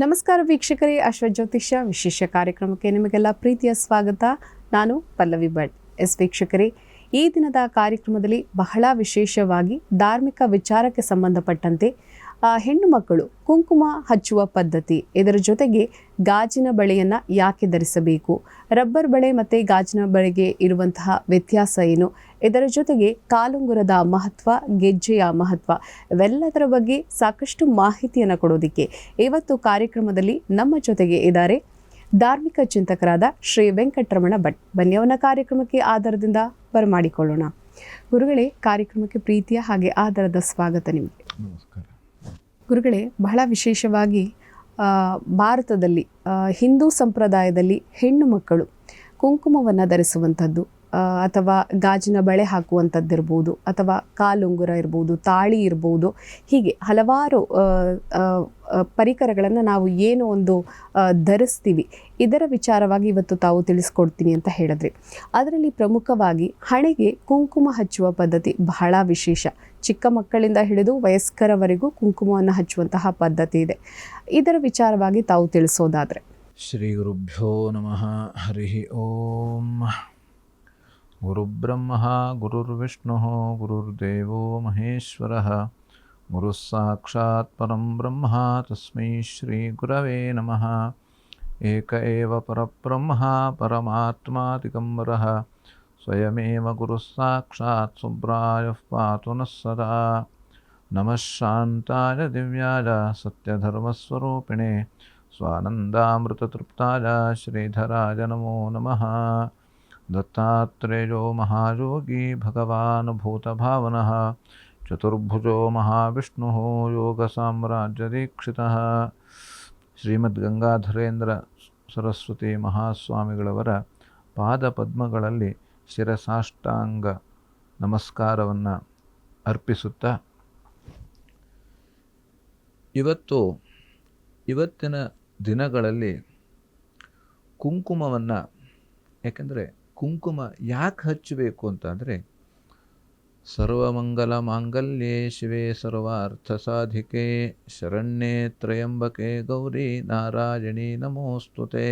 ನಮಸ್ಕಾರ ವೀಕ್ಷಕರೇ, ಅಶ್ವಜ್ಯೋತಿಷ್ಯ ವಿಶೇಷ ಕಾರ್ಯಕ್ರಮಕ್ಕೆ ನಿಮಗೆಲ್ಲ ಪ್ರೀತಿಯ ಸ್ವಾಗತ. ನಾನು ಪಲ್ಲವಿ ಭಟ್. ವೀಕ್ಷಕರೇ, ಈ ದಿನದ ಕಾರ್ಯಕ್ರಮದಲ್ಲಿ ಬಹಳ ವಿಶೇಷವಾಗಿ ಧಾರ್ಮಿಕ ವಿಚಾರಕ್ಕೆ ಸಂಬಂಧಪಟ್ಟಂತೆ ಹೆಣ್ಣು ಮಕ್ಕಳು ಕುಂಕುಮ ಹಚ್ಚುವ ಪದ್ಧತಿ, ಇದರ ಜೊತೆಗೆ ಗಾಜಿನ ಬಳೆಯನ್ನು ಯಾಕೆ ಧರಿಸಬೇಕು, ರಬ್ಬರ್ ಬಳೆ ಮತ್ತು ಗಾಜಿನ ಬಳೆಗೆ ಇರುವಂತಹ ವ್ಯತ್ಯಾಸ ಏನು, ಇದರ ಜೊತೆಗೆ ಕಾಲುಂಗುರದ ಮಹತ್ವ, ಗೆಜ್ಜೆಯ ಮಹತ್ವ, ಇವೆಲ್ಲದರ ಬಗ್ಗೆ ಸಾಕಷ್ಟು ಮಾಹಿತಿಯನ್ನು ಕೊಡೋದಕ್ಕೆ ಇವತ್ತು ಕಾರ್ಯಕ್ರಮದಲ್ಲಿ ನಮ್ಮ ಜೊತೆಗೆ ಇದ್ದಾರೆ ಧಾರ್ಮಿಕ ಚಿಂತಕರಾದ ಶ್ರೀ ವೆಂಕಟರಮಣ ಭಟ್. ಬನ್ನಿ ಅವನ ಕಾರ್ಯಕ್ರಮಕ್ಕೆ ಆಧಾರದಿಂದ ಬರಮಾಡಿಕೊಳ್ಳೋಣ. ಗುರುಗಳೇ, ಕಾರ್ಯಕ್ರಮಕ್ಕೆ ಪ್ರೀತಿಯ ಹಾಗೆ ಆಧಾರದ ಸ್ವಾಗತ ನಿಮಗೆ. ನಮಸ್ಕಾರ. ಗುರುಗಳೇ, ಬಹಳ ವಿಶೇಷವಾಗಿ ಭಾರತದಲ್ಲಿ ಹಿಂದೂ ಸಂಪ್ರದಾಯದಲ್ಲಿ ಹೆಣ್ಣು ಮಕ್ಕಳು ಕುಂಕುಮವನ್ನು ಧರಿಸುವಂಥದ್ದು ಅಥವಾ ಗಾಜಿನ ಬಳೆ ಹಾಕುವಂಥದ್ದಿರ್ಬೋದು, ಅಥವಾ ಕಾಲುಂಗುರ ಇರ್ಬೋದು, ತಾಳಿ ಇರ್ಬೋದು, ಹೀಗೆ ಹಲವಾರು ಪರಿಕರಗಳನ್ನು ನಾವು ಏನು ಒಂದು ಧರಿಸ್ತೀವಿ, ಇದರ ವಿಚಾರವಾಗಿ ಇವತ್ತು ತಾವು ತಿಳಿಸ್ಕೊಡ್ತೀನಿ ಅಂತ ಹೇಳಿದ್ರಿ. ಅದರಲ್ಲಿ ಪ್ರಮುಖವಾಗಿ ಹಣೆಗೆ ಕುಂಕುಮ ಹಚ್ಚುವ ಪದ್ಧತಿ ಬಹಳ ವಿಶೇಷ. ಚಿಕ್ಕ ಮಕ್ಕಳಿಂದ ಹಿಡಿದು ವಯಸ್ಕರವರೆಗೂ ಕುಂಕುಮವನ್ನು ಹಚ್ಚುವಂತಹ ಪದ್ಧತಿ ಇದೆ. ಇದರ ವಿಚಾರವಾಗಿ ತಾವು ತಿಳಿಸೋದಾದರೆ. ಶ್ರೀ ಗುರುಭ್ಯೋ ನಮಃ. ಹರಿ ಓಂ. ಗುರುಬ್ರಹ್ಮ ಗುರುರ್ವಿಷ್ಣು ಗುರುರ್ದೇವೋ ಮಹೇಶ್ವರಃ, ಗುರುಃ ಸಾಕ್ಷಾತ್ ಪರಂ ಬ್ರಹ್ಮ ತಸ್ಮೈ ಶ್ರೀ ಗುರವೇ ನಮಃ. ಏಕ ಏವ ಪರಬ್ರಹ್ಮ ಪರಮಾತ್ಮಾ ದಿಗಂಬರಃ, ಸ್ವಯಮೇವ ಗುರುಃ ಸಾಕ್ಷಾತ್ ಶುಭ್ರಾಯಃ ಪಾತು ನಃ ಸದಾ. ನಮಃ ಶಾಂತಾಯ ದಿವ್ಯಾಯ ಸತ್ಯಧರ್ಮಸ್ವರೂಪಿಣೆ ಸ್ವಾನಂದಾಮೃತತೃಪ್ತಾಯ ಶ್ರೀಧರಾಯ ನಮೋ ನಮಃ. ದತ್ತಾತ್ರೇಯೋ ಮಹಾಯೋಗಿ ಭಗವಾನ್ ಭೂತಭಾವನಃ, ಚತುರ್ಭುಜೋ ಮಹಾವಿಷ್ಣು ಯೋಗಸಾಮ್ರಾಜ್ಯದೀಕ್ಷಿತಃ. ಶ್ರೀಮದ್ಗಂಗಾಧರೇಂದ್ರ ಸರಸ್ವತಿ ಮಹಾಸ್ವಾಮಿಗಳವರ ಪಾದಪದ್ಮಗಳಲ್ಲಿ ಶಿರಸಾಷ್ಟಾಂಗ ನಮಸ್ಕಾರವನ್ನು ಅರ್ಪಿಸುತ್ತಾ, ಇವತ್ತಿನ ದಿನಗಳಲ್ಲಿ ಕುಂಕುಮವನ್ನು, ಯಾಕೆಂದರೆ ಕುಂಕುಮ ಯಾಕೆ ಹಚ್ಚಬೇಕು ಅಂತಂದರೆ, ಸರ್ವಮಂಗಲ ಮಾಂಗಲ್ಯೆ ಶಿವೆ ಸರ್ವಾರ್ಥ ಸಾಧಿಕೆ ಶರಣ್ಯೆ ತ್ರಯಂಬಕೆ ಗೌರಿ ನಾರಾಯಣಿ ನಮೋಸ್ತುತೆ.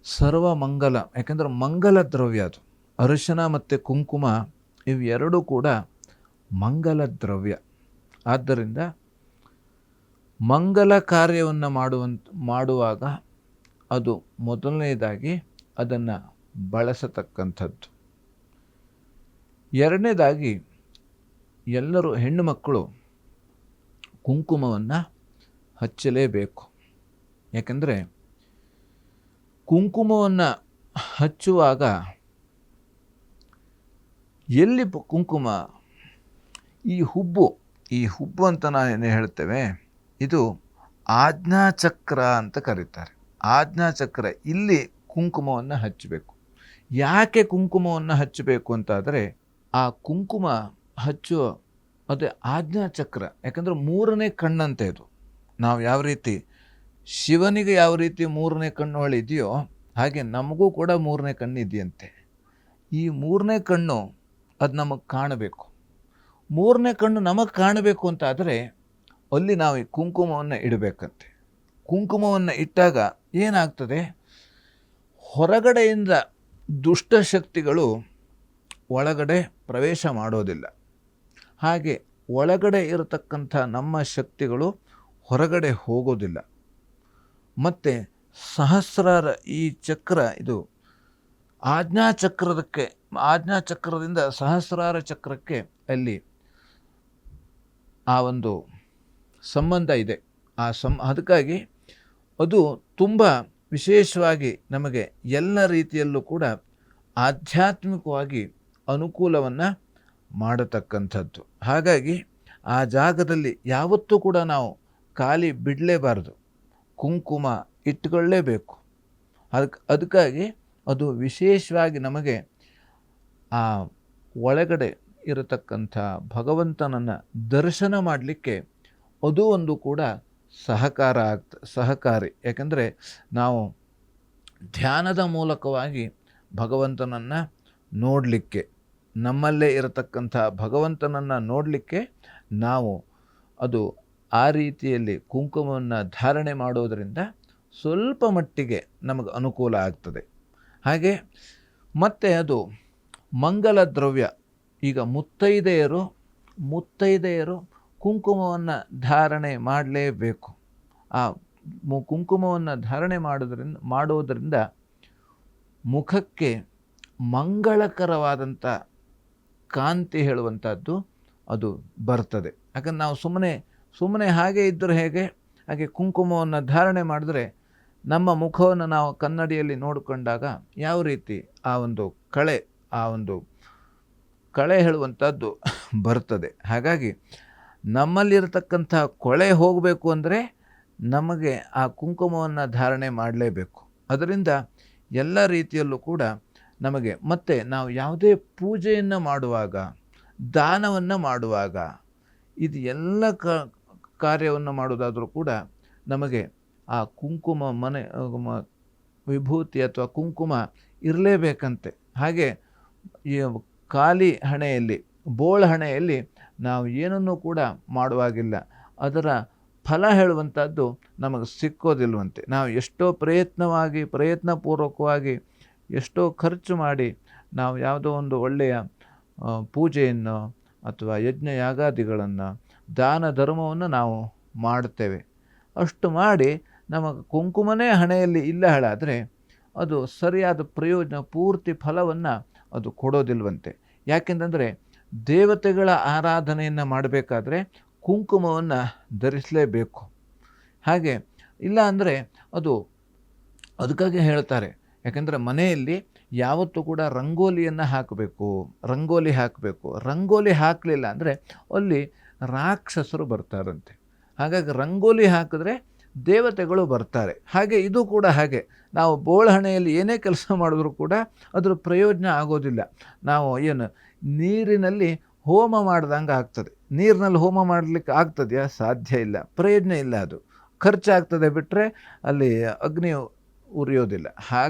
ಸರ್ವಮಂಗಲ, ಯಾಕೆಂದರೆ ಮಂಗಲ ದ್ರವ್ಯ ಅದು. ಅರಿಶಿನ ಮತ್ತು ಕುಂಕುಮ ಇವೆರಡೂ ಕೂಡ ಮಂಗಲ ದ್ರವ್ಯ. ಆದ್ದರಿಂದ ಮಂಗಲ ಕಾರ್ಯವನ್ನು ಮಾಡುವಾಗ ಅದು ಮೊದಲನೇದಾಗಿ ಅದನ್ನು ಬಳಸತಕ್ಕಂಥದ್ದು. ಎರಡನೇದಾಗಿ ಎಲ್ಲರೂ ಹೆಣ್ಣು ಮಕ್ಕಳು ಕುಂಕುಮವನ್ನು ಹಚ್ಚಲೇಬೇಕು. ಯಾಕೆಂದರೆ ಕುಂಕುಮವನ್ನು ಹಚ್ಚುವಾಗ ಎಲ್ಲಿ ಕುಂಕುಮ, ಈ ಹುಬ್ಬು ಅಂತ ನಾವೇನು ಹೇಳ್ತೇವೆ, ಇದು ಆಜ್ಞಾಚಕ್ರ ಅಂತ ಕರೀತಾರೆ. ಆಜ್ಞಾಚಕ್ರ, ಇಲ್ಲಿ ಕುಂಕುಮವನ್ನು ಹಚ್ಚಬೇಕು. ಯಾಕೆ ಕುಂಕುಮವನ್ನು ಹಚ್ಚಬೇಕು ಅಂತಾದರೆ, ಆ ಕುಂಕುಮ ಹಚ್ಚುವ ಅದೇ ಆಜ್ಞಾಚಕ್ರ. ಯಾಕಂದರೆ ಮೂರನೇ ಕಣ್ಣಂತೆ ಇದು. ನಾವು ಯಾವ ರೀತಿ ಶಿವನಿಗೆ ಯಾವ ರೀತಿ ಮೂರನೇ ಕಣ್ಣು ಇದೆಯೋ, ಹಾಗೆ ನಮಗೂ ಕೂಡ ಮೂರನೇ ಕಣ್ಣು ಇದೆಯಂತೆ. ಈ ಮೂರನೇ ಕಣ್ಣು ಅದು ನಮಗೆ ಕಾಣಬೇಕು. ಮೂರನೇ ಕಣ್ಣು ನಮಗೆ ಕಾಣಬೇಕು ಅಂತಾದರೆ ಅಲ್ಲಿ ನಾವು ಈ ಕುಂಕುಮವನ್ನು ಇಡಬೇಕಂತೆ. ಕುಂಕುಮವನ್ನು ಇಟ್ಟಾಗ ಏನಾಗ್ತದೆ, ಹೊರಗಡೆಯಿಂದ ದುಷ್ಟಶಕ್ತಿಗಳು ಒಳಗಡೆ ಪ್ರವೇಶ ಮಾಡೋದಿಲ್ಲ. ಹಾಗೆ ಒಳಗಡೆ ಇರತಕ್ಕಂಥ ನಮ್ಮ ಶಕ್ತಿಗಳು ಹೊರಗಡೆ ಹೋಗೋದಿಲ್ಲ. ಮತ್ತು ಸಹಸ್ರಾರ ಈ ಚಕ್ರ, ಇದು ಆಜ್ಞಾಚಕ್ರದಿಂದ ಸಹಸ್ರಾರ ಚಕ್ರಕ್ಕೆ ಅಲ್ಲಿ ಆ ಒಂದು ಸಂಬಂಧ ಇದೆ. ಅದಕ್ಕಾಗಿ ಅದು ತುಂಬ ವಿಶೇಷವಾಗಿ ನಮಗೆ ಎಲ್ಲ ರೀತಿಯಲ್ಲೂ ಕೂಡ ಆಧ್ಯಾತ್ಮಿಕವಾಗಿ ಅನುಕೂಲವನ್ನು ಮಾಡತಕ್ಕಂಥದ್ದು. ಹಾಗಾಗಿ ಆ ಜಾಗದಲ್ಲಿ ಯಾವತ್ತೂ ಕೂಡ ನಾವು ಖಾಲಿ ಬಿಡಲೇಬಾರ್ದು, ಕುಂಕುಮ ಇಟ್ಟುಕೊಳ್ಳೇಬೇಕು. ಅದಕ್ಕಾಗಿ ಅದು ವಿಶೇಷವಾಗಿ ನಮಗೆ ಆ ಒಳಗಡೆ ಇರತಕ್ಕಂಥ ಭಗವಂತನನ್ನು ದರ್ಶನ ಮಾಡಲಿಕ್ಕೆ ಅದು ಒಂದು ಕೂಡ ಸಹಕಾರಿ. ಯಾಕೆಂದರೆ ನಾವು ಧ್ಯಾನದ ಮೂಲಕವಾಗಿ ಭಗವಂತನನ್ನು ನೋಡಲಿಕ್ಕೆ, ನಮ್ಮಲ್ಲೇ ಇರತಕ್ಕಂಥ ಭಗವಂತನನ್ನು ನೋಡಲಿಕ್ಕೆ ನಾವು ಅದು ಆ ರೀತಿಯಲ್ಲಿ ಕುಂಕುಮವನ್ನು ಧಾರಣೆ ಮಾಡೋದರಿಂದ ಸ್ವಲ್ಪ ಮಟ್ಟಿಗೆ ನಮಗೆ ಅನುಕೂಲ ಆಗ್ತದೆ. ಹಾಗೆ ಮತ್ತು ಅದು ಮಂಗಲ ದ್ರವ್ಯ. ಈಗ ಮುತ್ತೈದೆಯರು ಕುಂಕುಮವನ್ನು ಧಾರಣೆ ಮಾಡಲೇಬೇಕು. ಆ ಕುಂಕುಮವನ್ನು ಧಾರಣೆ ಮಾಡೋದರಿಂದ ಮುಖಕ್ಕೆ ಮಂಗಳಕರವಾದಂಥ ಕಾಂತಿ ಹೇಳುವಂಥದ್ದು ಅದು ಬರ್ತದೆ. ಯಾಕಂದ್ರೆ ನಾವು ಸುಮ್ಮನೆ ಹಾಗೆ ಇದ್ದರೆ ಹಾಗೆ ಕುಂಕುಮವನ್ನು ಧಾರಣೆ ಮಾಡಿದ್ರೆ ನಮ್ಮ ಮುಖವನ್ನು ನಾವು ಕನ್ನಡಿಯಲ್ಲಿ ನೋಡಿಕೊಂಡಾಗ ಯಾವ ರೀತಿ ಆ ಒಂದು ಕಳೆ ಹೇಳುವಂಥದ್ದು ಬರ್ತದೆ. ಹಾಗಾಗಿ ನಮ್ಮಲ್ಲಿರತಕ್ಕಂಥ ಕೊಳೆ ಹೋಗಬೇಕು ಅಂದರೆ ನಮಗೆ ಆ ಕುಂಕುಮವನ್ನು ಧಾರಣೆ ಮಾಡಲೇಬೇಕು. ಅದರಿಂದ ಎಲ್ಲ ರೀತಿಯಲ್ಲೂ ಕೂಡ ನಮಗೆ, ಮತ್ತು ನಾವು ಯಾವುದೇ ಪೂಜೆಯನ್ನು ಮಾಡುವಾಗ, ದಾನವನ್ನು ಮಾಡುವಾಗ, ಇದು ಎಲ್ಲ ಕಾರ್ಯವನ್ನು ಮಾಡೋದಾದರೂ ಕೂಡ ನಮಗೆ ಆ ಕುಂಕುಮ ವಿಭೂತಿ ಅಥವಾ ಕುಂಕುಮ ಇರಲೇಬೇಕಂತೆ. ಹಾಗೆ ಈ ಖಾಲಿ ಹಣೆಯಲ್ಲಿ, ಬೋಳು ಹಣೆಯಲ್ಲಿ ನಾವು ಏನನ್ನೂ ಕೂಡ ಮಾಡುವಾಗಿಲ್ಲ, ಅದರ ಫಲ ಹೇಳುವಂಥದ್ದು ನಮಗೆ ಸಿಕ್ಕೋದಿಲ್ವಂತೆ. ನಾವು ಎಷ್ಟೋ ಪ್ರಯತ್ನಪೂರ್ವಕವಾಗಿ ಎಷ್ಟೋ ಖರ್ಚು ಮಾಡಿ ನಾವು ಯಾವುದೋ ಒಂದು ಒಳ್ಳೆಯ ಪೂಜೆಯನ್ನು ಅಥವಾ ಯಜ್ಞ ಯಾಗಾದಿಗಳನ್ನು, ದಾನ ಧರ್ಮವನ್ನು ನಾವು ಮಾಡ್ತೇವೆ. ಅಷ್ಟು ಮಾಡಿ ನಮಗೆ ಕುಂಕುಮನೇ ಹಣೆಯಲ್ಲಿ ಇಲ್ಲ ಹೇಳಾದರೆ ಅದು ಸರಿಯಾದ ಪ್ರಯೋಜನ, ಪೂರ್ತಿ ಫಲವನ್ನು ಅದು ಕೊಡೋದಿಲ್ವಂತೆ. ಯಾಕೆಂತಂದರೆ ದೇವತೆಗಳ ಆರಾಧನೆಯನ್ನು ಮಾಡಬೇಕಾದ್ರೆ ಕುಂಕುಮವನ್ನು ಧರಿಸಲೇಬೇಕು. ಹಾಗೆ ಇಲ್ಲ ಅಂದರೆ ಅದಕ್ಕಾಗಿ ಹೇಳ್ತಾರೆ, ಯಾಕೆಂದರೆ ಮನೆಯಲ್ಲಿ ಯಾವತ್ತೂ ಕೂಡ ರಂಗೋಲಿಯನ್ನು ಹಾಕಬೇಕು. ರಂಗೋಲಿ ಹಾಕಲಿಲ್ಲ ಅಂದರೆ ಅಲ್ಲಿ ರಾಕ್ಷಸರು ಬರ್ತಾರಂತೆ. ಹಾಗಾಗಿ ರಂಗೋಲಿ ಹಾಕಿದ್ರೆ ದೇವತೆಗಳು ಬರ್ತಾರೆ. ಹಾಗೆ ಇದು ಕೂಡ ಹಾಗೆ, ನಾವು ಬೋಳಹಣೆಯಲ್ಲಿ ಏನೇ ಕೆಲಸ ಮಾಡಿದ್ರೂ ಕೂಡ ಅದರ ಪ್ರಯೋಜನ ಆಗೋದಿಲ್ಲ. ನಾವು ನೀರಿನಲ್ಲಿ ಹೋಮ ಮಾಡ್ದಂಗೆ ಆಗ್ತದೆ. ನೀರಿನಲ್ಲಿ ಹೋಮ ಮಾಡಲಿಕ್ಕೆ ಆಗ್ತದೆಯಾ? ಸಾಧ್ಯ ಇಲ್ಲ, ಪ್ರಯೋಜನ ಇಲ್ಲ, ಅದು ಖರ್ಚಾಗ್ತದೆ ಬಿಟ್ಟರೆ ಅಲ್ಲಿ ಅಗ್ನಿ ಉರಿಯೋದಿಲ್ಲ.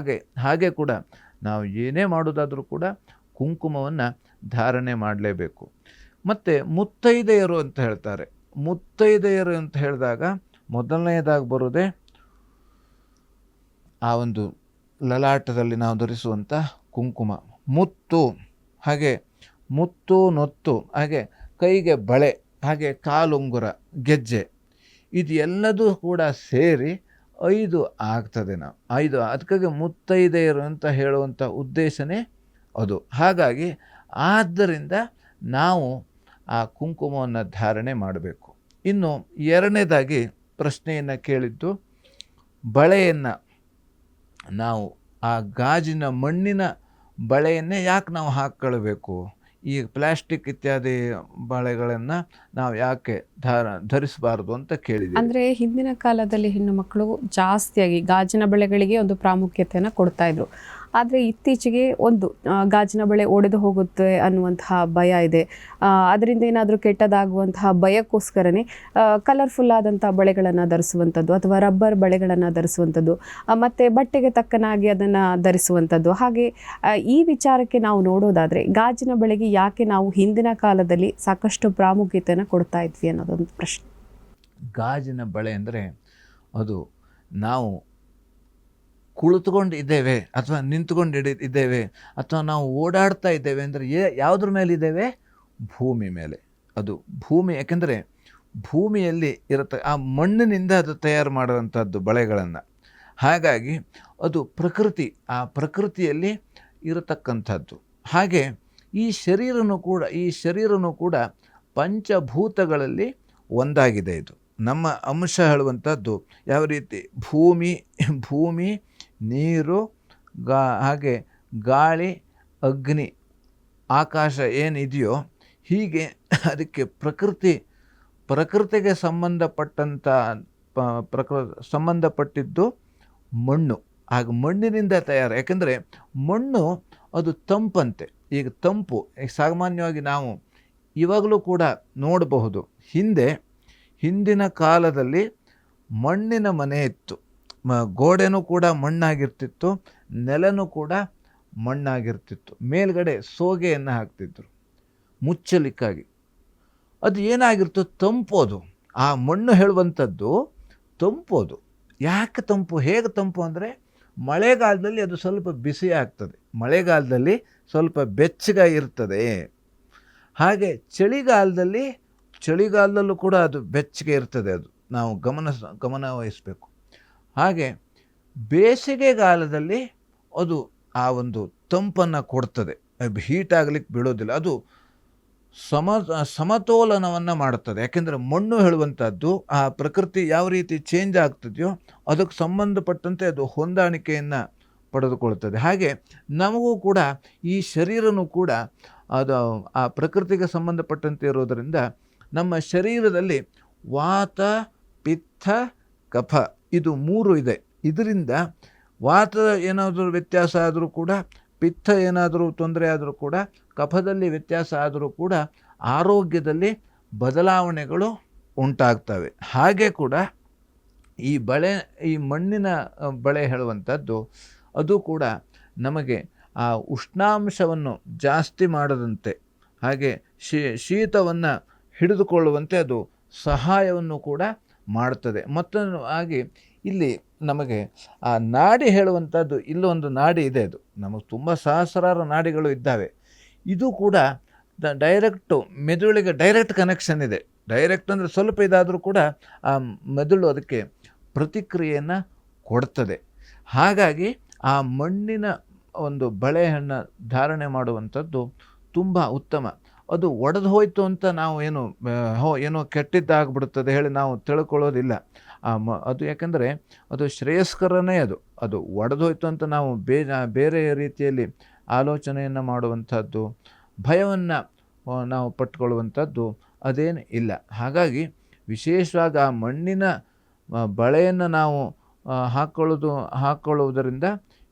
ಹಾಗೆ ಕೂಡ ನಾವು ಏನೇ ಮಾಡೋದಾದರೂ ಕೂಡ ಕುಂಕುಮವನ್ನು ಧಾರಣೆ ಮಾಡಲೇಬೇಕು. ಮತ್ತು ಮುತ್ತೈದೆಯರು ಅಂತ ಹೇಳ್ತಾರೆ. ಮುತ್ತೈದೆಯರು ಅಂತ ಹೇಳಿದಾಗ ಮೊದಲನೆಯದಾಗಿ ಬರೋದೇ ಆ ಒಂದು ಲಲಾಟದಲ್ಲಿ ನಾವು ಧರಿಸುವಂಥ ಕುಂಕುಮ, ಮುತ್ತು, ಹಾಗೆ ನೊತ್ತು, ಹಾಗೆ ಕೈಗೆ ಬಳೆ, ಹಾಗೆ ಕಾಲುಂಗುರ, ಗೆಜ್ಜೆ, ಇದು ಎಲ್ಲದೂ ಕೂಡ ಸೇರಿ 5 ಆಗ್ತದೆ. ನಾವು 5, ಅದಕ್ಕಾಗಿ ಮುತ್ತೈದೆಯರು ಅಂತ ಹೇಳುವಂಥ ಉದ್ದೇಶನೇ ಅದು. ಹಾಗಾಗಿ ಆದ್ದರಿಂದ ನಾವು ಆ ಕುಂಕುಮವನ್ನು ಧಾರಣೆ ಮಾಡಬೇಕು. ಇನ್ನು ಎರಡನೇದಾಗಿ ಪ್ರಶ್ನೆಯನ್ನು ಕೇಳಿದ್ದು, ಬಳೆಯನ್ನು ನಾವು ಆ ಗಾಜಿನ ಮಣ್ಣಿನ ಬಳೆಯನ್ನೇ ಯಾಕೆ ನಾವು ಹಾಕ್ಕೊಳ್ಬೇಕು? ಈ ಪ್ಲಾಸ್ಟಿಕ್ ಇತ್ಯಾದಿ ಬಳೆಗಳನ್ನು ನಾವು ಯಾಕೆ ಧರಿಸಬಾರ್ದು ಅಂತ ಕೇಳಿದ್ದೀವಿ. ಅಂದರೆ ಹಿಂದಿನ ಕಾಲದಲ್ಲಿ ಹೆಣ್ಣು ಮಕ್ಕಳು ಜಾಸ್ತಿಯಾಗಿ ಗಾಜಿನ ಬಳೆಗಳಿಗೆ ಒಂದು ಪ್ರಾಮುಖ್ಯತೆಯನ್ನು ಕೊಡ್ತಾ ಇದ್ರು. ಆದರೆ ಇತ್ತೀಚೆಗೆ ಒಂದು ಗಾಜಿನ ಬಳೆ ಒಡೆದು ಹೋಗುತ್ತೆ ಅನ್ನುವಂತಹ ಭಯ ಇದೆ. ಅದರಿಂದ ಏನಾದರೂ ಕೆಟ್ಟದಾಗುವಂತಹ ಭಯಕ್ಕೋಸ್ಕರನೇ ಕಲರ್ಫುಲ್ ಆದಂಥ ಬಳೆಗಳನ್ನು ಧರಿಸುವಂಥದ್ದು ಅಥವಾ ರಬ್ಬರ್ ಬಳೆಗಳನ್ನು ಧರಿಸುವಂಥದ್ದು, ಮತ್ತು ಬಟ್ಟೆಗೆ ತಕ್ಕನಾಗಿ ಅದನ್ನು ಧರಿಸುವಂಥದ್ದು. ಹಾಗೆ ಈ ವಿಚಾರಕ್ಕೆ ನಾವು ನೋಡೋದಾದರೆ ಗಾಜಿನ ಬಳೆಗೆ ಯಾಕೆ ನಾವು ಹಿಂದಿನ ಕಾಲದಲ್ಲಿ ಸಾಕಷ್ಟು ಪ್ರಾಮುಖ್ಯತೆಯನ್ನು ಕೊಡ್ತಾ ಇದ್ವಿ ಅನ್ನೋದೊಂದು ಪ್ರಶ್ನೆ. ಗಾಜಿನ ಬಳೆ ಅಂದರೆ ಅದು ನಾವು ಕುಳಿತುಕೊಂಡು ಇದ್ದೇವೆ ಅಥವಾ ನಿಂತ್ಕೊಂಡು ಇದ್ದೇವೆ ಅಥವಾ ನಾವು ಓಡಾಡ್ತಾ ಇದ್ದೇವೆ ಅಂದರೆ ಯಾವುದ್ರ ಮೇಲೆ ಇದ್ದೇವೆ? ಭೂಮಿ ಮೇಲೆ. ಅದು ಭೂಮಿ, ಯಾಕೆಂದರೆ ಭೂಮಿಯಲ್ಲಿ ಇರುತ್ತೆ, ಆ ಮಣ್ಣಿನಿಂದ ಅದು ತಯಾರು ಮಾಡುವಂಥದ್ದು ಬಳೆಗಳನ್ನು. ಹಾಗಾಗಿ ಅದು ಆ ಪ್ರಕೃತಿಯಲ್ಲಿ ಇರತಕ್ಕಂಥದ್ದು. ಹಾಗೆ ಈ ಶರೀರನೂ ಕೂಡ ಪಂಚಭೂತಗಳಲ್ಲಿ ಒಂದಾಗಿದೆ. ಇದು ನಮ್ಮ ಅಂಶ ಹೇಳುವಂಥದ್ದು ಯಾವ ರೀತಿ? ಭೂಮಿ, ನೀರು, ಹಾಗೆ ಗಾಳಿ, ಅಗ್ನಿ, ಆಕಾಶ ಏನಿದೆಯೋ ಹೀಗೆ ಅದಕ್ಕೆ ಪ್ರಕೃತಿಗೆ ಸಂಬಂಧಪಟ್ಟಿದ್ದು ಮಣ್ಣು. ಹಾಗೆ ಮಣ್ಣಿನಿಂದ ತಯಾರು. ಯಾಕೆಂದರೆ ಮಣ್ಣು ಅದು ತಂಪಂತೆ. ಈಗ ತಂಪು ಸಾಮಾನ್ಯವಾಗಿ ನಾವು ಇವಾಗಲೂ ಕೂಡ ನೋಡಬಹುದು. ಹಿಂದಿನ ಕಾಲದಲ್ಲಿ ಮಣ್ಣಿನ ಮನೆ ಇತ್ತು. ಗೋಡೆನೂ ಕೂಡ ಮಣ್ಣಾಗಿರ್ತಿತ್ತು, ನೆಲನೂ ಕೂಡ ಮಣ್ಣಾಗಿರ್ತಿತ್ತು. ಮೇಲ್ಗಡೆ ಸೋಗೆಯನ್ನು ಹಾಕ್ತಿದ್ರು ಮುಚ್ಚಲಿಕ್ಕಾಗಿ. ಅದು ಏನಾಗಿರ್ತು? ತಂಪು. ಅದು ಆ ಮಣ್ಣು ಹೇಳುವಂಥದ್ದು ತಂಪು. ಅದು ಯಾಕೆ ತಂಪು, ಹೇಗೆ ತಂಪು ಅಂದರೆ ಮಳೆಗಾಲದಲ್ಲಿ ಅದು ಸ್ವಲ್ಪ ಬಿಸಿ ಆಗ್ತದೆ, ಮಳೆಗಾಲದಲ್ಲಿ ಸ್ವಲ್ಪ ಬೆಚ್ಚಗೆ ಇರ್ತದೆ. ಹಾಗೆ ಚಳಿಗಾಲದಲ್ಲೂ ಕೂಡ ಅದು ಬೆಚ್ಚಗೆ ಇರ್ತದೆ. ಅದು ನಾವು ಗಮನ ವಹಿಸಬೇಕು. ಹಾಗೆ ಬೇಸಿಗೆಗಾಲದಲ್ಲಿ ಅದು ಆ ಒಂದು ತಂಪನ್ನು ಕೊಡ್ತದೆ, ಹೀಟ್ ಆಗಲಿಕ್ಕೆ ಬಿಡೋದಿಲ್ಲ. ಅದು ಸಮತೋಲನವನ್ನು ಮಾಡುತ್ತದೆ. ಯಾಕೆಂದರೆ ಮಣ್ಣು ಹೇಳುವಂಥದ್ದು ಆ ಪ್ರಕೃತಿ ಯಾವ ರೀತಿ ಚೇಂಜ್ ಆಗ್ತದೆಯೋ ಅದಕ್ಕೆ ಸಂಬಂಧಪಟ್ಟಂತೆ ಅದು ಹೊಂದಾಣಿಕೆಯನ್ನು ಪಡೆದುಕೊಳ್ತದೆ. ಹಾಗೆ ನಮಗೂ ಕೂಡ ಈ ಶರೀರನೂ ಕೂಡ ಅದು ಆ ಪ್ರಕೃತಿಗೆ ಸಂಬಂಧಪಟ್ಟಂತೆ ಇರೋದರಿಂದ ನಮ್ಮ ಶರೀರದಲ್ಲಿ ವಾತ, ಪಿತ್ತ, ಕಫ ಇದು 3 ಇದೆ. ಇದರಿಂದ ವಾತ ಏನಾದರೂ ವ್ಯತ್ಯಾಸ ಆದರೂ ಕೂಡ, ಪಿತ್ತ ಏನಾದರೂ ತೊಂದರೆ ಆದರೂ ಕೂಡ, ಕಫದಲ್ಲಿ ವ್ಯತ್ಯಾಸ ಆದರೂ ಕೂಡ ಆರೋಗ್ಯದಲ್ಲಿ ಬದಲಾವಣೆಗಳು ಉಂಟಾಗ್ತವೆ. ಹಾಗೆ ಕೂಡ ಈ ಮಣ್ಣಿನ ಬಳೆ ಹೇಳುವಂಥದ್ದು ಅದು ಕೂಡ ನಮಗೆ ಆ ಉಷ್ಣಾಂಶವನ್ನು ಜಾಸ್ತಿ ಮಾಡದಂತೆ, ಹಾಗೆ ಶೀತವನ್ನು ಹಿಡಿದುಕೊಳ್ಳುವಂತೆ ಅದು ಸಹಾಯವನ್ನು ಕೂಡ ಮಾಡ್ತದೆ. ಮತ್ತೊಂದು ಹಾಗೆ ಇಲ್ಲಿ ನಮಗೆ ಆ ನಾಡಿ ಹೇಳುವಂಥದ್ದು, ಇಲ್ಲೊಂದು ನಾಡಿ ಇದೆ. ಅದು ನಮಗೆ ತುಂಬ ಸಹಸ್ರಾರು ನಾಡಿಗಳು ಇದ್ದಾವೆ. ಇದು ಕೂಡ ಡೈರೆಕ್ಟು ಮೆದುಳಿಗೆ ಡೈರೆಕ್ಟ್ ಕನೆಕ್ಷನ್ ಇದೆ. ಡೈರೆಕ್ಟ್ ಅಂದರೆ ಸ್ವಲ್ಪ ಇದಾದರೂ ಕೂಡ ಆ ಮೆದುಳು ಅದಕ್ಕೆ ಪ್ರತಿಕ್ರಿಯೆಯನ್ನು ಕೊಡ್ತದೆ. ಹಾಗಾಗಿ ಆ ಮಣ್ಣಿನ ಒಂದು ಬಳೆಯನ್ನು ಧಾರಣೆ ಮಾಡುವಂಥದ್ದು ತುಂಬ ಉತ್ತಮ. ಅದು ಒಡೆದು ಹೋಯಿತು ಅಂತ ನಾವು ಏನೋ ಕೆಟ್ಟಿದ್ದಾಗ್ಬಿಡುತ್ತದೆ ಹೇಳಿ ನಾವು ತಿಳ್ಕೊಳ್ಳೋದಿಲ್ಲ. ಅದು ಯಾಕೆಂದರೆ ಅದು ಶ್ರೇಯಸ್ಕರನೇ. ಅದು ಒಡೆದು ಹೋಯಿತು ಅಂತ ನಾವು ಬೇರೆ ರೀತಿಯಲ್ಲಿ ಆಲೋಚನೆಯನ್ನು ಮಾಡುವಂಥದ್ದು, ಭಯವನ್ನು ನಾವು ಪಟ್ಕೊಳ್ಳುವಂಥದ್ದು ಅದೇನು ಇಲ್ಲ. ಹಾಗಾಗಿ ವಿಶೇಷವಾಗಿ ಆ ಮಣ್ಣಿನ ಬಳೆಯನ್ನು ನಾವು ಹಾಕ್ಕೊಳ್ಳುವುದರಿಂದ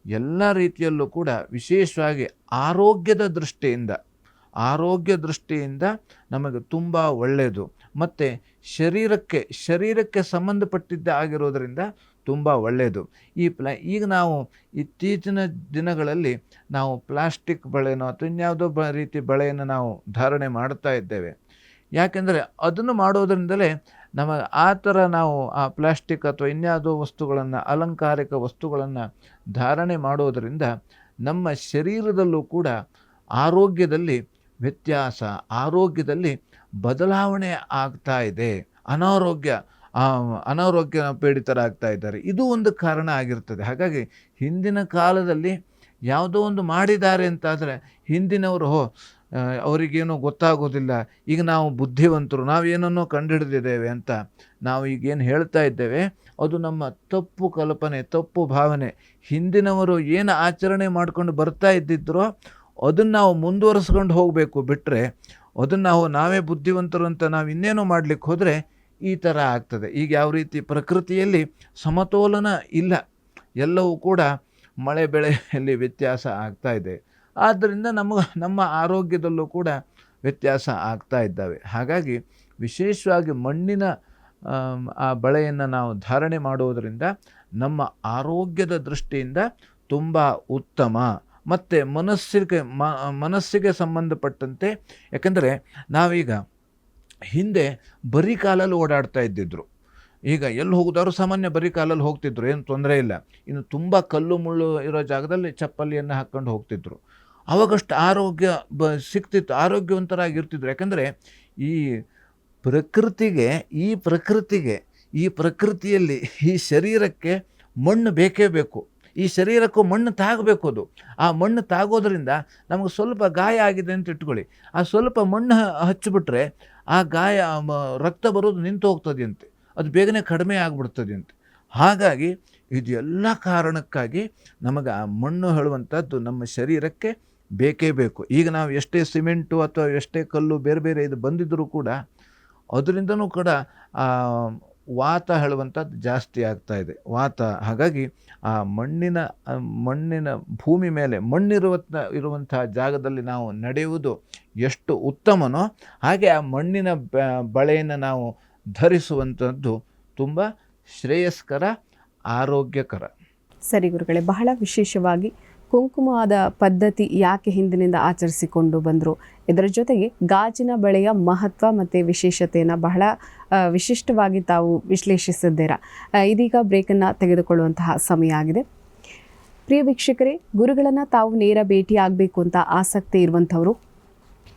ಎಲ್ಲ ರೀತಿಯಲ್ಲೂ ಕೂಡ ವಿಶೇಷವಾಗಿ ಆರೋಗ್ಯ ದೃಷ್ಟಿಯಿಂದ ನಮಗೆ ತುಂಬ ಒಳ್ಳೆಯದು. ಮತ್ತು ಶರೀರಕ್ಕೆ ಸಂಬಂಧಪಟ್ಟಿದ್ದ ಆಗಿರೋದರಿಂದ ತುಂಬ ಒಳ್ಳೆಯದು. ಈಗ ನಾವು ಇತ್ತೀಚಿನ ದಿನಗಳಲ್ಲಿ ನಾವು ಪ್ಲಾಸ್ಟಿಕ್ ಬಳೆನೋ ಅಥವಾ ಇನ್ಯಾವುದೋ ರೀತಿ ಬಳೆಯನ್ನು ನಾವು ಧಾರಣೆ ಮಾಡ್ತಾ ಇದ್ದೇವೆ. ಯಾಕೆಂದರೆ ಅದನ್ನು ಮಾಡೋದರಿಂದಲೇ ಆ ಥರ ನಾವು ಆ ಪ್ಲಾಸ್ಟಿಕ್ ಅಥವಾ ಇನ್ಯಾವುದೋ ವಸ್ತುಗಳನ್ನು, ಅಲಂಕಾರಿಕ ವಸ್ತುಗಳನ್ನು ಧಾರಣೆ ಮಾಡೋದರಿಂದ ನಮ್ಮ ಶರೀರದಲ್ಲೂ ಕೂಡ ಆರೋಗ್ಯದಲ್ಲಿ ವ್ಯತ್ಯಾಸ, ಆರೋಗ್ಯದಲ್ಲಿ ಬದಲಾವಣೆ ಆಗ್ತಾ ಇದೆ. ಅನಾರೋಗ್ಯ ಪೀಡಿತರಾಗ್ತಾ ಇದ್ದಾರೆ. ಇದು ಒಂದು ಕಾರಣ ಆಗಿರ್ತದೆ. ಹಾಗಾಗಿ ಹಿಂದಿನ ಕಾಲದಲ್ಲಿ ಯಾವುದೋ ಒಂದು ಮಾಡಿದ್ದಾರೆ ಅಂತಾದರೆ ಹಿಂದಿನವರು ಅವರಿಗೇನೋ ಗೊತ್ತಾಗೋದಿಲ್ಲ, ಈಗ ನಾವು ಬುದ್ಧಿವಂತರು, ನಾವೇನನ್ನೋ ಕಂಡುಹಿಡಿದಿದ್ದೇವೆ ಅಂತ ನಾವು ಈಗೇನು ಹೇಳ್ತಾ ಇದ್ದೇವೆ ಅದು ನಮ್ಮ ತಪ್ಪು ಕಲ್ಪನೆ, ತಪ್ಪು ಭಾವನೆ. ಹಿಂದಿನವರು ಏನು ಆಚರಣೆ ಮಾಡ್ಕೊಂಡು ಬರ್ತಾ ಇದ್ದಿದ್ರೋ ಅದನ್ನು ನಾವು ಮುಂದುವರಿಸ್ಕೊಂಡು ಹೋಗಬೇಕು. ಬಿಟ್ಟರೆ ಅದನ್ನು ನಾವೇ ಬುದ್ಧಿವಂತರು ಅಂತ ನಾವು ಇನ್ನೇನೋ ಮಾಡಲಿಕ್ಕೆ ಹೋದರೆ ಈ ಥರ ಆಗ್ತದೆ. ಈಗ ಯಾವ ರೀತಿ ಪ್ರಕೃತಿಯಲ್ಲಿ ಸಮತೋಲನ ಇಲ್ಲ, ಎಲ್ಲವೂ ಕೂಡ ಮಳೆ ಬೆಳೆಯಲ್ಲಿ ವ್ಯತ್ಯಾಸ ಆಗ್ತಾ ಇದೆ. ಆದ್ದರಿಂದ ನಮ್ಮ ಆರೋಗ್ಯದಲ್ಲೂ ಕೂಡ ವ್ಯತ್ಯಾಸ ಆಗ್ತಾ ಇದ್ದಾವೆ. ಹಾಗಾಗಿ ವಿಶೇಷವಾಗಿ ಮಣ್ಣಿನ ಆ ಬಳೆಯನ್ನು ನಾವು ಧಾರಣೆ ಮಾಡುವುದರಿಂದ ನಮ್ಮ ಆರೋಗ್ಯದ ದೃಷ್ಟಿಯಿಂದ ತುಂಬ ಉತ್ತಮ. ಮತ್ತು ಮನಸ್ಸಿಗೆ ಸಂಬಂಧಪಟ್ಟಂತೆ, ಯಾಕೆಂದರೆ ನಾವೀಗ ಹಿಂದೆ ಬರೀ ಕಾಲಲ್ಲಿ ಓಡಾಡ್ತಾ ಇದ್ದಿದ್ರು. ಈಗ ಎಲ್ಲಿ ಹೋಗಿದವರು ಸಾಮಾನ್ಯ ಬರೀ ಕಾಲಲ್ಲಿ ಹೋಗ್ತಿದ್ರು, ಏನು ತೊಂದರೆ ಇಲ್ಲ. ಇನ್ನು ತುಂಬ ಕಲ್ಲು ಮುಳ್ಳು ಇರೋ ಜಾಗದಲ್ಲಿ ಚಪ್ಪಲಿಯನ್ನು ಹಾಕ್ಕೊಂಡು ಹೋಗ್ತಿದ್ರು. ಅವಾಗಷ್ಟು ಆರೋಗ್ಯ ಸಿಗ್ತಿತ್ತು, ಆರೋಗ್ಯವಂತರಾಗಿರ್ತಿದ್ರು. ಯಾಕಂದರೆ ಈ ಪ್ರಕೃತಿಯಲ್ಲಿ ಈ ಶರೀರಕ್ಕೆ ಮಣ್ಣು ಬೇಕೇ ಬೇಕು. ಈ ಶರೀರಕ್ಕೂ ಮಣ್ಣು ತಾಗಬೇಕು. ಅದು ಆ ಮಣ್ಣು ತಾಗೋದ್ರಿಂದ ನಮಗೆ ಸ್ವಲ್ಪ ಗಾಯ ಆಗಿದೆ ಅಂತ ಇಟ್ಕೊಳ್ಳಿ, ಆ ಸ್ವಲ್ಪ ಮಣ್ಣು ಹಚ್ಚಿಬಿಟ್ರೆ ಆ ಗಾಯ ರಕ್ತ ಬರೋದು ನಿಂತು ಹೋಗ್ತದೆ ಅಂತೆ, ಅದು ಬೇಗನೆ ಕಡಿಮೆ ಆಗಿಬಿಡ್ತದೆ ಅಂತೆ. ಹಾಗಾಗಿ ಇದೆಲ್ಲ ಕಾರಣಕ್ಕಾಗಿ ನಮಗೆ ಆ ಮಣ್ಣು ಹೇಳುವಂಥದ್ದು ನಮ್ಮ ಶರೀರಕ್ಕೆ ಬೇಕೇ ಬೇಕು. ಈಗ ನಾವು ಎಷ್ಟೇ ಸಿಮೆಂಟು ಅಥವಾ ಎಷ್ಟೇ ಕಲ್ಲು ಬೇರೆ ಇದು ಬಂದಿದ್ದರೂ ಕೂಡ ಅದರಿಂದನೂ ಕೂಡ ವಾತ ಹೇಳುವಂಥದ್ದು ಜಾಸ್ತಿ ಆಗ್ತಾ ಇದೆ, ವಾತ. ಹಾಗಾಗಿ ಆ ಮಣ್ಣಿನ ಭೂಮಿ ಮೇಲೆ ಇರುವಂಥ ಜಾಗದಲ್ಲಿ ನಾವು ನಡೆಯುವುದು ಎಷ್ಟು ಉತ್ತಮನೋ ಹಾಗೆ ಆ ಮಣ್ಣಿನ ಬಳೆಯನ್ನು ನಾವು ಧರಿಸುವಂಥದ್ದು ತುಂಬ ಶ್ರೇಯಸ್ಕರ, ಆರೋಗ್ಯಕರ. ಸರಿ ಗುರುಗಳೇ, ಬಹಳ ವಿಶೇಷವಾಗಿ ಕುಂಕುಮದ ಪದ್ಧತಿ ಯಾಕೆ ಹಿಂದಿನಿಂದ ಆಚರಿಸಿಕೊಂಡು ಬಂದರು, ಇದರ ಜೊತೆಗೆ ಗಾಜಿನ ಬಳೆಯ ಮಹತ್ವ ಮತ್ತು ವಿಶೇಷತೆಯನ್ನು ಬಹಳ ವಿಶಿಷ್ಟವಾಗಿ ತಾವು ವಿಶ್ಲೇಷಿಸಿದ್ದೀರಾ. ಇದೀಗ ಬ್ರೇಕನ್ನು ತೆಗೆದುಕೊಳ್ಳುವಂತಹ ಸಮಯ ಆಗಿದೆ. ಪ್ರಿಯ ವೀಕ್ಷಕರೇ, ಗುರುಗಳನ್ನು ತಾವು ನೇರ ಭೇಟಿ ಆಗಬೇಕು ಅಂತ ಆಸಕ್ತಿ ಇರುವಂಥವರು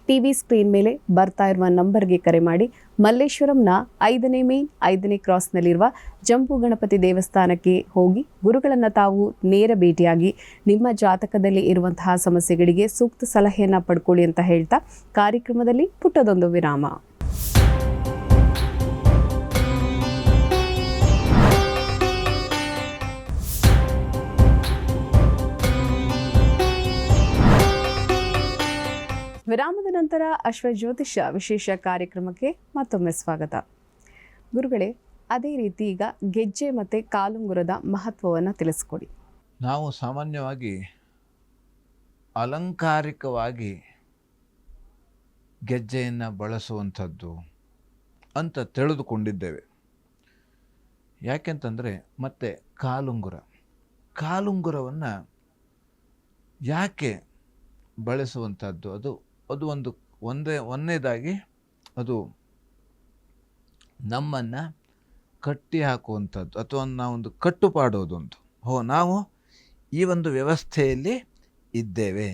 ಟಿವಿ ಸ್ಕ್ರೀನ್ ಮೇಲೆ ಬರ್ತಾ ಇರುವ ನಂಬರ್ಗೆ ಕರೆ ಮಾಡಿ ಮಲ್ಲೇಶ್ವರಂನ 5ನೇ ಮೇನ್ 5ನೇ ಕ್ರಾಸ್ನಲ್ಲಿರುವ ಜಂಬೂ ಗಣಪತಿ ದೇವಸ್ಥಾನಕ್ಕೆ ಹೋಗಿ ಗುರುಗಳನ್ನು ತಾವು ನೇರ ಭೇಟಿಯಾಗಿ ನಿಮ್ಮ ಜಾತಕದಲ್ಲಿ ಇರುವಂತಹ ಸಮಸ್ಯೆಗಳಿಗೆ ಸೂಕ್ತ ಸಲಹೆಯನ್ನು ಪಡ್ಕೊಳ್ಳಿ ಅಂತ ಹೇಳ್ತಾ ಕಾರ್ಯಕ್ರಮದಲ್ಲಿ ಪುಟ್ಟದೊಂದು ವಿರಾಮ. ವಿರಾಮದ ನಂತರ ಅಶ್ವಜ್ಯೋತಿಷ್ಯ ವಿಶೇಷ ಕಾರ್ಯಕ್ರಮಕ್ಕೆ ಮತ್ತೊಮ್ಮೆ ಸ್ವಾಗತ. ಗುರುಗಳೇ, ಅದೇ ರೀತಿ ಈಗ ಗೆಜ್ಜೆ ಮತ್ತು ಕಾಲುಂಗುರದ ಮಹತ್ವವನ್ನು ತಿಳಿಸ್ಕೊಡಿ. ನಾವು ಸಾಮಾನ್ಯವಾಗಿ ಅಲಂಕಾರಿಕವಾಗಿ ಗೆಜ್ಜೆಯನ್ನು ಬಳಸುವಂಥದ್ದು ಅಂತ ತಿಳಿದುಕೊಂಡಿದ್ದೇವೆ. ಯಾಕೆಂತಂದರೆ ಮತ್ತೆ ಕಾಲುಂಗುರವನ್ನು ಯಾಕೆ ಬಳಸುವಂಥದ್ದು, ಅದು ಒಂದನೇದಾಗಿ ಅದು ನಮ್ಮನ್ನು ಕಟ್ಟಿ ಹಾಕುವಂಥದ್ದು ಅಥವಾ ನಾವೊಂದು ಕಟ್ಟುಪಾಡೋದು. ನಾವು ಈ ಒಂದು ವ್ಯವಸ್ಥೆಯಲ್ಲಿ ಇದ್ದೇವೆ,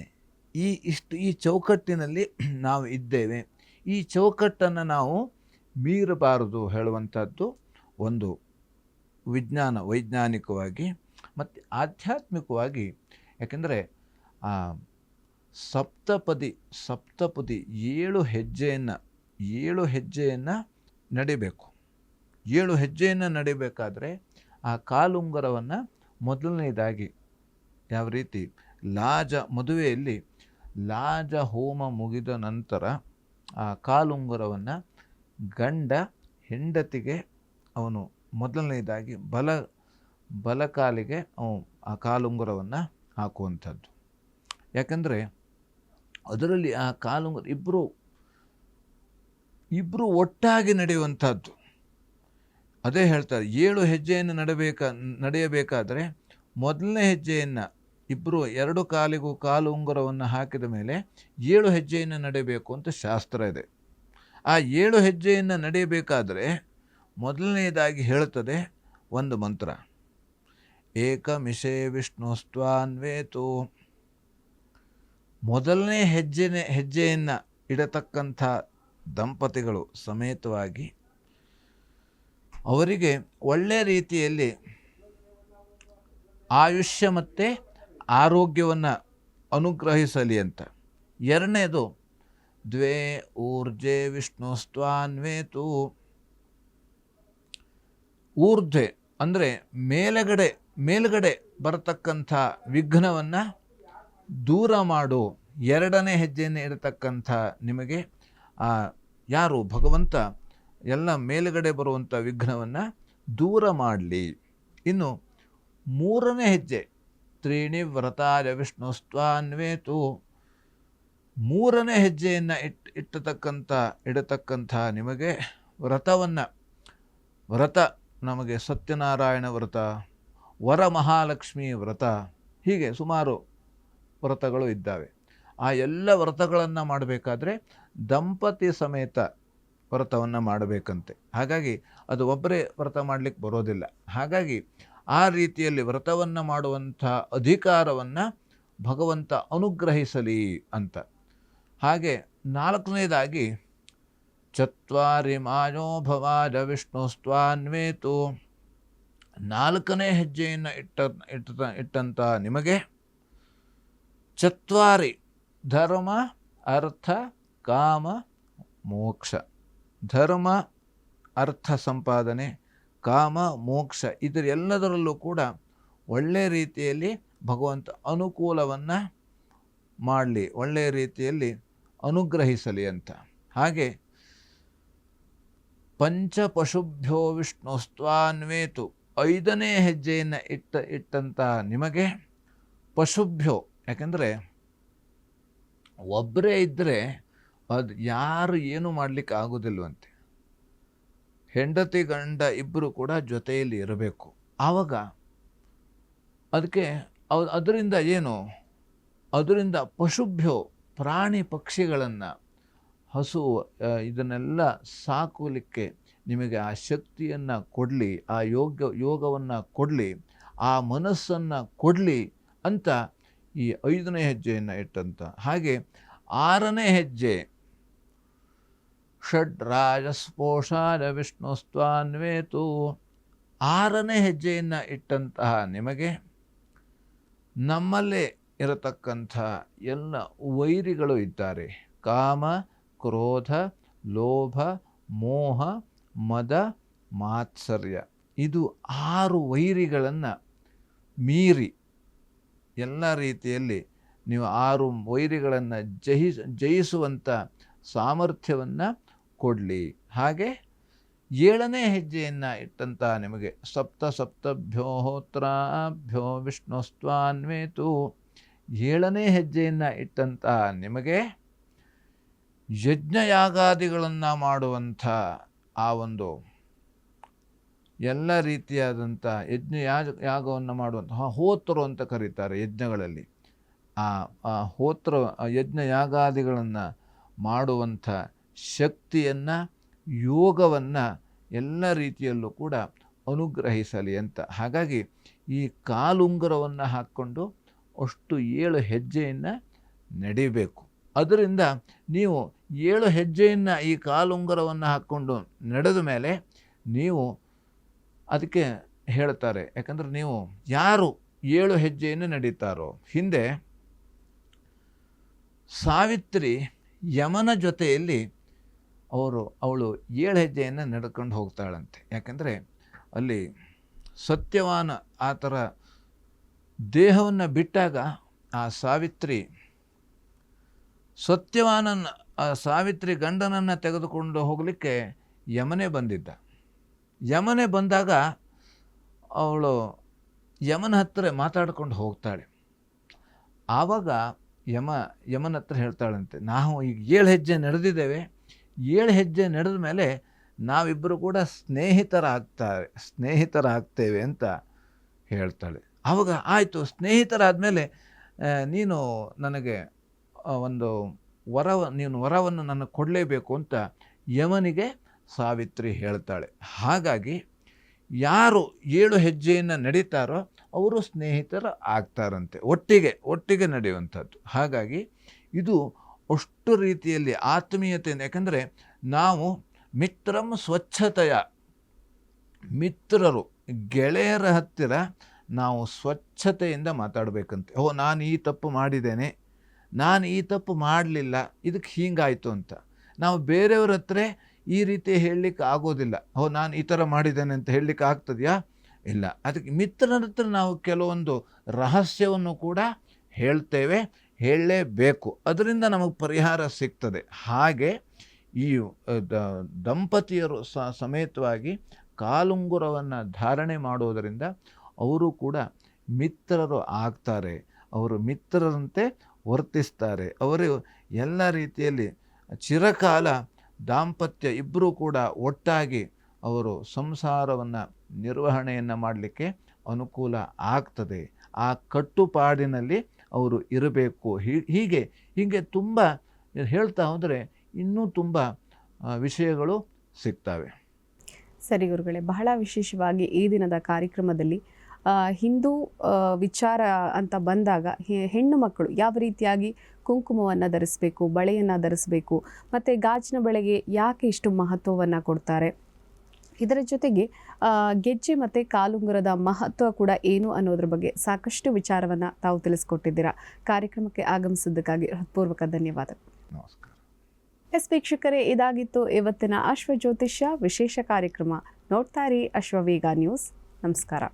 ಈ ಚೌಕಟ್ಟಿನಲ್ಲಿ ನಾವು ಇದ್ದೇವೆ, ಈ ಚೌಕಟ್ಟನ್ನು ನಾವು ಮೀರಬಾರದು ಹೇಳುವಂಥದ್ದು ಒಂದು ವೈಜ್ಞಾನಿಕವಾಗಿ ಮತ್ತು ಆಧ್ಯಾತ್ಮಿಕವಾಗಿ. ಯಾಕೆಂದರೆ ಸಪ್ತಪದಿ 7 ಹೆಜ್ಜೆಯನ್ನು ನಡಿಬೇಕು. 7 ಹೆಜ್ಜೆಯನ್ನು ನಡಿಬೇಕಾದ್ರೆ ಆ ಕಾಲುಂಗರವನ್ನು ಮೊದಲನೇದಾಗಿ ಯಾವ ರೀತಿ ಮದುವೆಯಲ್ಲಿ ಲಾಜ ಹೋಮ ಮುಗಿದ ನಂತರ ಆ ಕಾಲುಂಗರವನ್ನು ಗಂಡ ಹೆಂಡತಿಗೆ ಅವನು ಮೊದಲನೇದಾಗಿ ಬಲಕಾಲಿಗೆ ಆ ಕಾಲುಂಗರವನ್ನು ಹಾಕುವಂಥದ್ದು. ಯಾಕಂದರೆ ಅದರಲ್ಲಿ ಆ ಕಾಲುಂಗುರ ಇಬ್ಬರು ಒಟ್ಟಾಗಿ ನಡೆಯುವಂಥದ್ದು. ಅದೇ ಹೇಳ್ತಾರೆ, 7 ಹೆಜ್ಜೆಯನ್ನು ನಡೆಯಬೇಕಾದರೆ ಮೊದಲನೇ ಹೆಜ್ಜೆಯನ್ನು ಇಬ್ಬರು 2 ಕಾಲಿಗೂ ಕಾಲುಂಗುರವನ್ನು ಹಾಕಿದ ಮೇಲೆ 7 ಹೆಜ್ಜೆಯನ್ನು ನಡೆಯಬೇಕು ಅಂತ ಶಾಸ್ತ್ರ ಇದೆ. ಆ 7 ಹೆಜ್ಜೆಯನ್ನು ನಡೆಯಬೇಕಾದರೆ ಮೊದಲನೇದಾಗಿ ಹೇಳುತ್ತದೆ ಒಂದು ಮಂತ್ರ, ಏಕಮಿಷೇ ವಿಷ್ಣುಸ್ತ್ವಾನ್ವೇತು. ಮೊದಲನೇ ಹೆಜ್ಜೆಯನ್ನು ಇಡತಕ್ಕಂಥ ದಂಪತಿಗಳು ಸಮೇತವಾಗಿ ಅವರಿಗೆ ಒಳ್ಳೆಯ ರೀತಿಯಲ್ಲಿ ಆಯುಷ್ಯ ಮತ್ತು ಆರೋಗ್ಯವನ್ನು ಅನುಗ್ರಹಿಸಲಿ ಅಂತ. ಎರಡನೇದು ದ್ವೇ ಊರ್ಜೆ ವಿಷ್ಣುಸ್ತ್ವಾನ್ವೇತು. ಊರ್ಧ್ವೆ ಅಂದರೆ ಮೇಲುಗಡೆ ಬರತಕ್ಕಂಥ ವಿಘ್ನವನ್ನು ದೂರ ಮಾಡು. ಎರಡನೇ ಹೆಜ್ಜೆಯನ್ನು ಇಡತಕ್ಕಂಥ ನಿಮಗೆ ಯಾರು ಭಗವಂತ ಎಲ್ಲ ಮೇಲುಗಡೆ ಬರುವಂಥ ವಿಘ್ನವನ್ನು ದೂರ ಮಾಡಲಿ. ಇನ್ನು 3ನೇ ಹೆಜ್ಜೆ ತ್ರೀಣಿ ವ್ರತಾಯ ವಿಷ್ಣುಸ್ತ್ವಾನ್ವೇತು. 3ನೇ ಹೆಜ್ಜೆಯನ್ನು ಇಡತಕ್ಕಂಥ ನಿಮಗೆ ವ್ರತ ನಮಗೆ ಸತ್ಯನಾರಾಯಣ ವ್ರತ, ವರಮಹಾಲಕ್ಷ್ಮಿ ವ್ರತ, ಹೀಗೆ ಸುಮಾರು ವ್ರತಗಳು ಇದ್ದಾವೆ. ಆ ಎಲ್ಲ ವ್ರತಗಳನ್ನು ಮಾಡಬೇಕಾದ್ರೆ ದಂಪತಿ ಸಮೇತ ವ್ರತವನ್ನು ಮಾಡಬೇಕಂತೆ. ಹಾಗಾಗಿ ಅದು ಒಬ್ಬರೇ ವ್ರತ ಮಾಡಲಿಕ್ಕೆ ಬರೋದಿಲ್ಲ. ಹಾಗಾಗಿ ಆ ರೀತಿಯಲ್ಲಿ ವ್ರತವನ್ನು ಮಾಡುವಂಥ ಅಧಿಕಾರವನ್ನು ಭಗವಂತ ಅನುಗ್ರಹಿಸಲಿ ಅಂತ. ಹಾಗೆ 4ನೇದಾಗಿ ಚತ್ವಾರಿ ಮಾಯೋ ಭವಾಜ ವಿಷ್ಣುಸ್ತ್ವಾನ್ವೇತು. 4ನೇ ಹೆಜ್ಜೆಯನ್ನು ಇಟ್ಟಂಥ ನಿಮಗೆ ಚತ್ವಾರಿ ಧರ್ಮ ಅರ್ಥ ಕಾಮ ಮೋಕ್ಷ, ಧರ್ಮ ಅರ್ಥ ಸಂಪಾದನೆ ಕಾಮ ಮೋಕ್ಷ, ಇದರೆಲ್ಲದರಲ್ಲೂ ಕೂಡ ಒಳ್ಳೆಯ ರೀತಿಯಲ್ಲಿ ಭಗವಂತ ಅನುಕೂಲವನ್ನು ಮಾಡಲಿ, ಒಳ್ಳೆಯ ರೀತಿಯಲ್ಲಿ ಅನುಗ್ರಹಿಸಲಿ ಅಂತ. ಹಾಗೆ ಪಂಚಪಶುಭ್ಯೋ ವಿಷ್ಣುಸ್ತ್ವಾನ್ವೇತು. 5ನೇ ಹೆಜ್ಜೆಯನ್ನು ಇಟ್ಟಂಥ ನಿಮಗೆ ಪಶುಭ್ಯೋ. ಯಾಕೆಂದರೆ ಒಬ್ಬರೇ ಇದ್ದರೆ ಅದು ಯಾರು ಏನು ಮಾಡಲಿಕ್ಕೆ ಆಗೋದಿಲ್ವಂತೆ. ಹೆಂಡತಿ ಗಂಡ ಇಬ್ಬರು ಕೂಡ ಜೊತೆಯಲ್ಲಿ ಇರಬೇಕು. ಆವಾಗ ಅದರಿಂದ ಏನು ಅದರಿಂದ ಪಶುಭ್ಯೋ ಪ್ರಾಣಿ ಪಕ್ಷಿಗಳನ್ನು ಹಸು ಇದನ್ನೆಲ್ಲ ಸಾಕಲಿಕ್ಕೆ ನಿಮಗೆ ಆ ಶಕ್ತಿಯನ್ನು ಕೊಡಲಿ, ಆ ಯೋಗವನ್ನು ಕೊಡಲಿ, ಆ ಮನಸ್ಸನ್ನು ಕೊಡಲಿ ಅಂತ ಈ 5ನೇ ಹೆಜ್ಜೆಯನ್ನು ಇಟ್ಟಂತ. ಹಾಗೆ 6ನೇ ಹೆಜ್ಜೆ ಷಡ್ರಾಜಸ್ಪೋಷಾಯ ವಿಷ್ಣುಸ್ತ್ವಾನ್ವೇತು. 6ನೇ ಹೆಜ್ಜೆಯನ್ನು ಇಟ್ಟಂತಹ ನಿಮಗೆ ನಮ್ಮಲ್ಲೇ ಇರತಕ್ಕಂಥ ಎಲ್ಲ ವೈರಿಗಳು ಇದ್ದಾರೆ. ಕಾಮ, ಕ್ರೋಧ, ಲೋಭ, ಮೋಹ, ಮದ, ಮಾತ್ಸರ್ಯ. ಇದು 6 ವೈರಿಗಳನ್ನು ಮೀರಿ ಎಲ್ಲ ರೀತಿಯಲ್ಲಿ ನೀವು 6 ವೈರಿಗಳನ್ನು ಜಯಿಸುವಂಥ ಸಾಮರ್ಥ್ಯವನ್ನು ಕೊಡಲಿ. ಹಾಗೆ 7ನೇ ಹೆಜ್ಜೆಯನ್ನು ಇಟ್ಟಂಥ ನಿಮಗೆ ಸಪ್ತಭ್ಯೋ ಹೋತ್ರಾಭ್ಯೋ ವಿಷ್ಣುಸ್ತ್ವಾನ್ವೇತು. 7ನೇ ಹೆಜ್ಜೆಯನ್ನು ಇಟ್ಟಂಥ ನಿಮಗೆ ಯಜ್ಞಯಾಗಾದಿಗಳನ್ನು ಮಾಡುವಂಥ ಆ ಒಂದು ಎಲ್ಲ ರೀತಿಯಾದಂಥ ಯಾಗವನ್ನು ಮಾಡುವಂತಹ ಹೋತರು ಅಂತ ಕರೀತಾರೆ ಯಜ್ಞಗಳಲ್ಲಿ. ಆ ಹೋತ್ರ ಯಜ್ಞಯಾಗಾದಿಗಳನ್ನು ಮಾಡುವಂಥ ಶಕ್ತಿಯನ್ನು, ಯೋಗವನ್ನು ಎಲ್ಲ ರೀತಿಯಲ್ಲೂ ಕೂಡ ಅನುಗ್ರಹಿಸಲಿ ಅಂತ. ಹಾಗಾಗಿ ಈ ಕಾಲುಂಗುರವನ್ನು ಹಾಕ್ಕೊಂಡು ಅಷ್ಟು 7 ಹೆಜ್ಜೆಯನ್ನು ನಡಿಬೇಕು. ಅದರಿಂದ ನೀವು 7 ಹೆಜ್ಜೆಯನ್ನು ಈ ಕಾಲುಂಗುರವನ್ನು ಹಾಕ್ಕೊಂಡು ನಡೆದ ಮೇಲೆ ನೀವು ಅದಕ್ಕೆ ಹೇಳ್ತಾರೆ, ಯಾಕಂದರೆ ನೀವು ಯಾರು 7 ಹೆಜ್ಜೆಯನ್ನು ನಡೀತಾರೋ, ಹಿಂದೆ ಸಾವಿತ್ರಿ ಯಮನ ಜೊತೆಯಲ್ಲಿ ಅವಳು 7 ಹೆಜ್ಜೆಯನ್ನು ನಡ್ಕೊಂಡು ಹೋಗ್ತಾಳಂತೆ. ಯಾಕಂದರೆ ಅಲ್ಲಿ ಸತ್ಯವಾನ ಆ ಥರ ದೇಹವನ್ನು ಬಿಟ್ಟಾಗ ಆ ಸಾವಿತ್ರಿ ಗಂಡನನ್ನು ತೆಗೆದುಕೊಂಡು ಹೋಗಲಿಕ್ಕೆ ಯಮನೇ ಬಂದಿದ್ದ. ಯಮನೇ ಬಂದಾಗ ಅವಳು ಯಮನ ಹತ್ತಿರ ಮಾತಾಡ್ಕೊಂಡು ಹೋಗ್ತಾಳೆ. ಆವಾಗ ಯಮನ ಹತ್ರ ಹೇಳ್ತಾಳಂತೆ, ನಾವು ಈಗ 7 ಹೆಜ್ಜೆ ನಡೆದಿದ್ದೇವೆ, 7 ಹೆಜ್ಜೆ ನಡೆದ ಮೇಲೆ ನಾವಿಬ್ಬರು ಕೂಡ ಸ್ನೇಹಿತರಾಗ್ತೇವೆ ಅಂತ ಹೇಳ್ತಾಳೆ. ಆವಾಗ ಆಯಿತು, ಸ್ನೇಹಿತರಾದಮೇಲೆ ನೀನು ನನಗೆ ಒಂದು ವರವನ್ನು ನನಗೆ ಕೊಡಲೇಬೇಕು ಅಂತ ಯಮನಿಗೆ ಸಾವಿತ್ರಿ ಹೇಳ್ತಾಳೆ. ಹಾಗಾಗಿ ಯಾರು 7 ಹೆಜ್ಜೆಯನ್ನು ನಡೀತಾರೋ ಅವರು ಸ್ನೇಹಿತರು ಆಗ್ತಾರಂತೆ, ಒಟ್ಟಿಗೆ ನಡೆಯುವಂಥದ್ದು. ಹಾಗಾಗಿ ಇದು ಅಷ್ಟು ರೀತಿಯಲ್ಲಿ ಆತ್ಮೀಯತೆಯಿಂದ, ಯಾಕಂದರೆ ನಾವು ಮಿತ್ರಂ ಸ್ವಚ್ಛತೆಯ, ಮಿತ್ರರು ಗೆಳೆಯರ ಹತ್ತಿರ ನಾವು ಸ್ವಚ್ಛತೆಯಿಂದ ಮಾತಾಡಬೇಕಂತೆ. ನಾನು ಈ ತಪ್ಪು ಮಾಡಿದ್ದೇನೆ, ನಾನು ಈ ತಪ್ಪು ಮಾಡಲಿಲ್ಲ, ಇದಕ್ಕೆ ಹೀಗಾಯಿತು ಅಂತ ನಾವು ಬೇರೆಯವ್ರ ಹತ್ರ ಈ ರೀತಿ ಹೇಳಲಿಕ್ಕೆ ಆಗೋದಿಲ್ಲ. ನಾನು ಈ ಥರ ಮಾಡಿದ್ದೇನೆ ಅಂತ ಹೇಳಲಿಕ್ಕೆ ಆಗ್ತದೆಯಾ? ಇಲ್ಲ. ಅದಕ್ಕೆ ಮಿತ್ರರ ಹತ್ರ ನಾವು ಕೆಲವೊಂದು ರಹಸ್ಯವನ್ನು ಕೂಡ ಹೇಳಲೇಬೇಕು. ಅದರಿಂದ ನಮಗೆ ಪರಿಹಾರ ಸಿಗ್ತದೆ. ಹಾಗೆ ಈ ದಂಪತಿಯರು ಸಮೇತವಾಗಿ ಕಾಲುಂಗುರವನ್ನು ಧಾರಣೆ ಮಾಡೋದರಿಂದ ಅವರು ಕೂಡ ಮಿತ್ರರು ಆಗ್ತಾರೆ, ಅವರು ಮಿತ್ರರಂತೆ ವರ್ತಿಸ್ತಾರೆ. ಅವರು ಎಲ್ಲ ರೀತಿಯಲ್ಲಿ ಚಿರಕಾಲ ದಾಂಪತ್ಯ ಇಬ್ಬರೂ ಕೂಡ ಒಟ್ಟಾಗಿ ಅವರು ಸಂಸಾರವನ್ನು ನಿರ್ವಹಣೆಯನ್ನು ಮಾಡಲಿಕ್ಕೆ ಅನುಕೂಲ ಆಗ್ತದೆ. ಆ ಕಟ್ಟುಪಾಡಿನಲ್ಲಿ ಅವರು ಇರಬೇಕು. ಹೀಗೆ ತುಂಬ ಹೇಳ್ತಾ ಹೋದರೆ ಇನ್ನೂ ತುಂಬ ವಿಷಯಗಳು ಸಿಗ್ತವೆ. ಸರಿ ಗುರುಗಳೇ, ಬಹಳ ವಿಶೇಷವಾಗಿ ಈ ದಿನದ ಕಾರ್ಯಕ್ರಮದಲ್ಲಿ ಹಿಂದೂ ವಿಚಾರ ಅಂತ ಬಂದಾಗ ಹೆಣ್ಣು ಮಕ್ಕಳು ಯಾವ ರೀತಿಯಾಗಿ ಕುಂಕುಮವನ್ನು ಧರಿಸಬೇಕು, ಬಳೆಯನ್ನು ಧರಿಸಬೇಕು, ಮತ್ತು ಗಾಜಿನ ಬಳೆಗೆ ಯಾಕೆ ಇಷ್ಟು ಮಹತ್ವವನ್ನು ಕೊಡ್ತಾರೆ, ಇದರ ಜೊತೆಗೆ ಗೆಜ್ಜೆ ಮತ್ತು ಕಾಲುಂಗುರದ ಮಹತ್ವ ಕೂಡ ಏನು ಅನ್ನೋದ್ರ ಬಗ್ಗೆ ಸಾಕಷ್ಟು ವಿಚಾರವನ್ನು ತಾವು ತಿಳಿಸ್ಕೊಟ್ಟಿದ್ದೀರಾ. ಕಾರ್ಯಕ್ರಮಕ್ಕೆ ಆಗಮಿಸಿದ್ದಕ್ಕಾಗಿ ಹೃತ್ಪೂರ್ವಕ ಧನ್ಯವಾದಗಳು. ನಮಸ್ಕಾರ. ವೀಕ್ಷಕರೇ, ಇದಾಗಿತ್ತು ಇವತ್ತಿನ ಅಶ್ವಜ್ಯೋತಿಷ್ಯ ವಿಶೇಷ ಕಾರ್ಯಕ್ರಮ. ನೋಡ್ತಾ ಇರಿ ಅಶ್ವವೇಗ ನ್ಯೂಸ್. ನಮಸ್ಕಾರ.